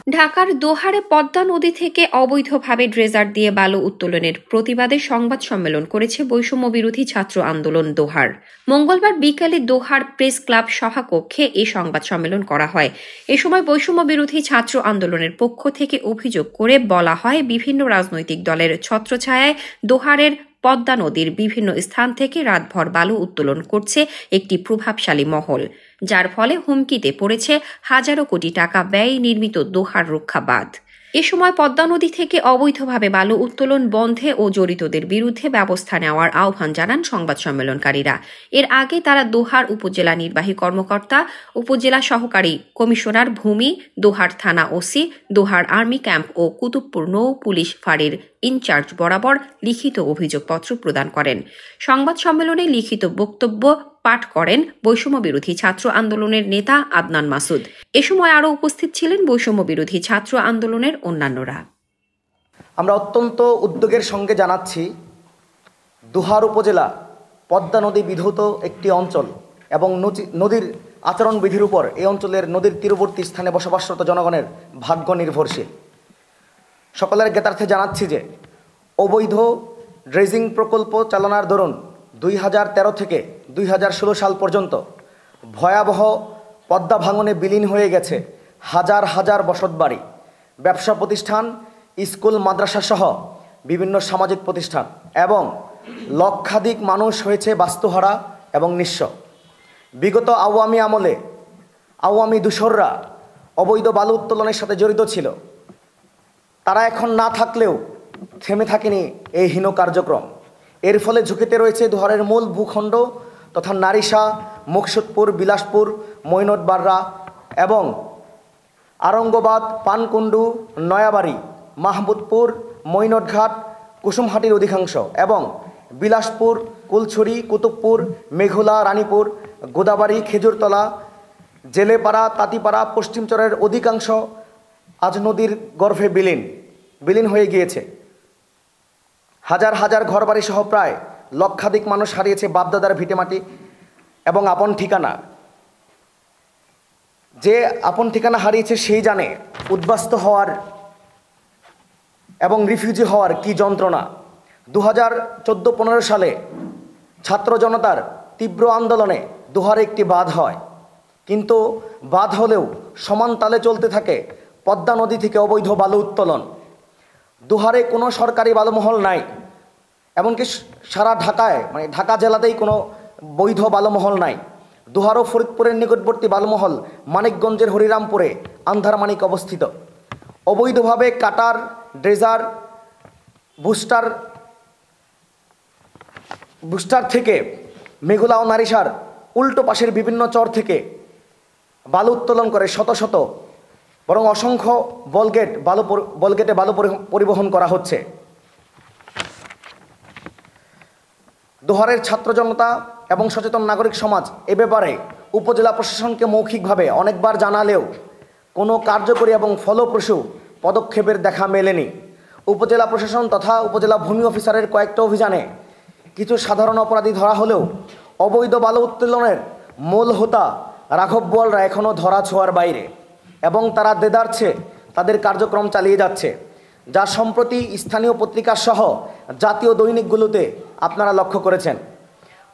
ঢাকার দোহারে পদ্মা নদী থেকে অবৈধভাবে ড্রেজার দিয়ে বালু উত্তোলনের প্রতিবাদে সংবাদ সম্মেলন করেছে বৈষম্য বিরোধী ছাত্র আন্দোলন দোহার। মঙ্গলবার বিকেলে দোহার প্রেস ক্লাব সভাকক্ষে এই সংবাদ সম্মেলন করা হয়। এ সময় বৈষম্য বিরোধী ছাত্র আন্দোলনের পক্ষ থেকে অভিযোগ করে বলা হয়, বিভিন্ন রাজনৈতিক দলের ছত্রছায়ায় দোহারের পদ্মা নদীর বিভিন্ন স্থান থেকে রাতভর বালু উত্তোলন করছে একটি প্রভাবশালী মহল, যার ফলে হুমকিতে পড়েছে হাজারো কোটি টাকা ব্যয়ে নির্মিত দোহার রক্ষা বাঁধ। এ সময় পদ্মা নদী থেকে অবৈধভাবে বালু উত্তোলন বন্ধে ও জড়িতদের বিরুদ্ধে ব্যবস্থা নেওয়ার আহ্বান জানান সংবাদ সম্মেলনকারীরা। এর আগে তারা দোহার উপজেলা নির্বাহী কর্মকর্তা, উপজেলা সহকারী কমিশনার ভূমি, দোহার থানা ওসি, দোহার আর্মি ক্যাম্প ও কুতুবপুর নৌ পুলিশ ফাঁড়ির ইনচার্জ বরাবর লিখিত অভিযোগপত্র প্রদান করেন। সংবাদ সম্মেলনে লিখিত বক্তব্য পাঠ করেন বৈষম্য বিরোধী ছাত্র আন্দোলনের নেতা আদনান মাসুদ। এ সময় আরও উপস্থিত ছিলেন বৈষম্য বিরোধী ছাত্র আন্দোলনের অন্যান্যরা। আমরা অত্যন্ত উদ্যোগের সঙ্গে জানাচ্ছি, দোহার উপজেলা পদ্মা নদী বিধৌত একটি অঞ্চল এবং নদীর আচরণবিধির উপর এই অঞ্চলের নদীর তীরবর্তী স্থানে বসবাসরত জনগণের ভাগ্য নির্ভরশীল। সকলের জ্ঞাতার্থে জানাচ্ছি যে অবৈধ ড্রেজিং প্রকল্প চালনার দরুন 2013 থেকে 2016 সাল পর্যন্ত ভয়াবহ পদ্মা ভাঙনে বিলীন হয়ে গেছে হাজার হাজার বসতবাড়ি, ব্যবসা প্রতিষ্ঠান, স্কুল, মাদ্রাসা সহ বিভিন্ন সামাজিক প্রতিষ্ঠান এবং লক্ষাধিক মানুষ হয়েছে বাস্তুহারা এবং নিঃস্ব। বিগত আওয়ামী আমলে আওয়ামী দূষররা অবৈধ বালু উত্তোলনের সাথে জড়িত ছিল। তারা এখন না থাকলেও থেমে থাকেনি এই হীন কার্যক্রম। এর ফলে ঝুঁকিতে রয়েছে দোহারের মূল ভূখণ্ড তথা নারিশা, মুকসুদপুর, বিলাসপুর, মৈনটবাড়রা এবং আরঙ্গবাদ, পানকুণ্ডু, নয়াবাড়ি, মাহমুদপুর, মৈনটঘাট, কুসুমহাটির অধিকাংশ এবং বিলাসপুর, কুলছড়ি, কুতুবপুর, মেঘুলা, রানীপুর, গোদাবাড়ি, খেজুরতলা, জেলেপাড়া, তাঁতিপাড়া, পশ্চিমচরের অধিকাংশ আজ নদীর গর্ভে বিলীন হয়ে গিয়েছে। হাজার হাজার ঘরবাড়ি সহ প্রায় লক্ষাধিক মানুষ হারিয়েছে বাপদাদার ভিটেমাটি এবং আপন ঠিকানা। যে আপন ঠিকানা হারিয়েছে সেই জানে উদ্বাস্তু হওয়ার এবং রিফিউজি হওয়ার কি যন্ত্রণা। 2014-15 সালে ছাত্র জনতার তীব্র আন্দোলনে দোহারে একটি বাঁধ হয়, কিন্তু বাঁধ হলেও সমান তালে চলতে থাকে পদ্মা নদী থেকে অবৈধ বালু উত্তোলন। দোহারে কোনো সরকারি বালুমহল নাই, এমনকি সারা ঢাকায় ঢাকা জেলাতেই কোনো বৈধ বালুমহল নাই। দোহার ও ফরিদপুরের নিকটবর্তী বালুমহল মানিকগঞ্জের হরিরামপুরে আন্ধারমানিক অবস্থিত। অবৈধভাবে কাটার, ড্রেজার, বুস্টার থেকে মেঘুলা ও নারিশার উল্টো পাশের বিভিন্ন চর থেকে বালু উত্তোলন করে শত শত বরং অসংখ্য বলগেটে বালু পরিবহন করা হচ্ছে। দোহারের ছাত্র জনতা এবং সচেতন নাগরিক সমাজ এ ব্যাপারে উপজেলা প্রশাসনকে মৌখিকভাবে অনেকবার জানালেও কোনো কার্যকরী এবং ফলপ্রসূ পদক্ষেপের দেখা মেলেনি। উপজেলা প্রশাসন তথা উপজেলা ভূমি অফিসারের কয়েকটা অভিযানে কিছু সাধারণ অপরাধী ধরা হলেও অবৈধ বালু উত্তোলনের মূল হোতা রাঘব বোয়ালরা এখনও ধরা ছোঁয়ার বাইরে এবং তারা দেদারছে তাদের কার্যক্রম চালিয়ে যাচ্ছে, যা সম্প্রতি স্থানীয় পত্রিকা সহ জাতীয় দৈনিকগুলোতে আপনারা লক্ষ্য করেছেন।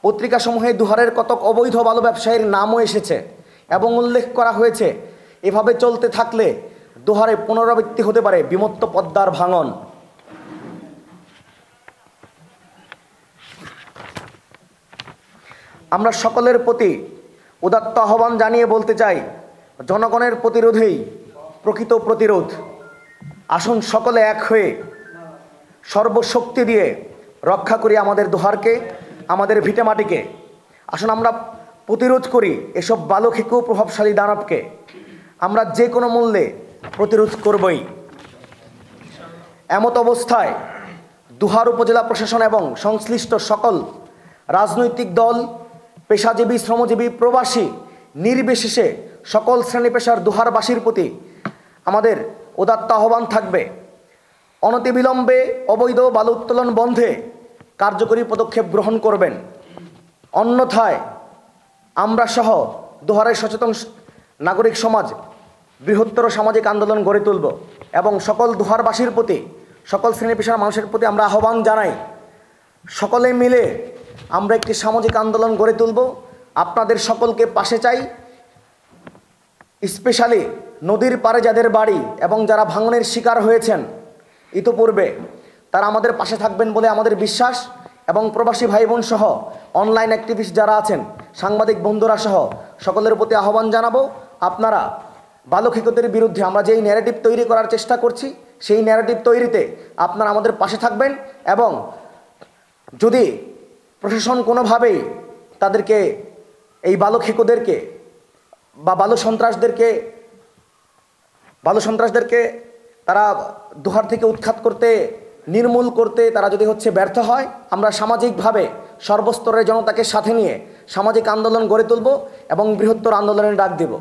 পত্রিকাসমূহে দোহারের কতক অবৈধ বালু ব্যবসায়ীর নামও এসেছে এবং উল্লেখ করা হয়েছে, এভাবে চলতে থাকলে দোহারে পুনরাবৃত্তি হতে পারে বিমূর্ত পদ্মার ভাঙন। আমরা সকলের প্রতি উদাত্ত আহ্বান জানিয়ে বলতে চাই, জনগণের প্রতিরোধেই প্রকৃত প্রতিরোধ। আসুন সকলে এক হয়ে সর্বশক্তি দিয়ে রক্ষা করি আমাদের দোহারকে, আমাদের ভিটেমাটিকে। আসুন আমরা প্রতিরোধ করি এসব বালু খেকো প্রভাবশালী দানবকে। আমরা যে কোনো মূল্যে প্রতিরোধ করবই। এমত অবস্থায় দোহার উপজেলা প্রশাসন এবং সংশ্লিষ্ট সকল রাজনৈতিক দল, পেশাজীবী, শ্রমজীবী, প্রবাসী নির্বিশেষে সকল শ্রেণী পেশার দোহারবাসীর প্রতি আমাদের উদাত্ত আহ্বান থাকবে, অনতিবিলম্বে অবৈধ বালু উত্তোলন বন্ধে কার্যকরী পদক্ষেপ গ্রহণ করবেন। অন্যথায় আমরা সহ দোহারের সচেতন নাগরিক সমাজ বৃহত্তর সামাজিক আন্দোলন গড়ে তুলব এবং সকল দোহারবাসীর প্রতি, সকল শ্রেণী পেশার মানুষের প্রতি আমরা আহ্বান জানাই, সকলে মিলে আমরা একটি সামাজিক আন্দোলন গড়ে তুলব। আপনাদের সকলকে পাশে চাই। স্পেশালি নদীর পাড়ে যাদের বাড়ি এবং যারা ভাঙনের শিকার হয়েছেন ইতোপূর্বে, তারা আমাদের পাশে থাকবেন বলে আমাদের বিশ্বাস। এবং প্রবাসী ভাই বোন সহ অনলাইন অ্যাক্টিভিস্ট যারা আছেন, সাংবাদিক বন্ধুরা সহ সকলের প্রতি আহ্বান জানাবো, আপনারা বালু খেকোদের বিরুদ্ধে আমরা যেই ন্যারেটিভ তৈরি করার চেষ্টা করছি, সেই ন্যারেটিভ তৈরিতে আপনারা আমাদের পাশে থাকবেন। এবং যদি প্রশাসন কোনোভাবেই তাদেরকে, এই বালু খেকোদেরকে বা বালু সন্ত্রাসদেরকে তারা দোহার থেকে উৎখাত করতে, নির্মূল করতে তারা যদি ব্যর্থ হয়, আমরা সামাজিকভাবে সর্বস্তরের জনতাকে সাথে নিয়ে সামাজিক আন্দোলন গড়ে তুলব এবং বৃহত্তর আন্দোলনের ডাক দেব।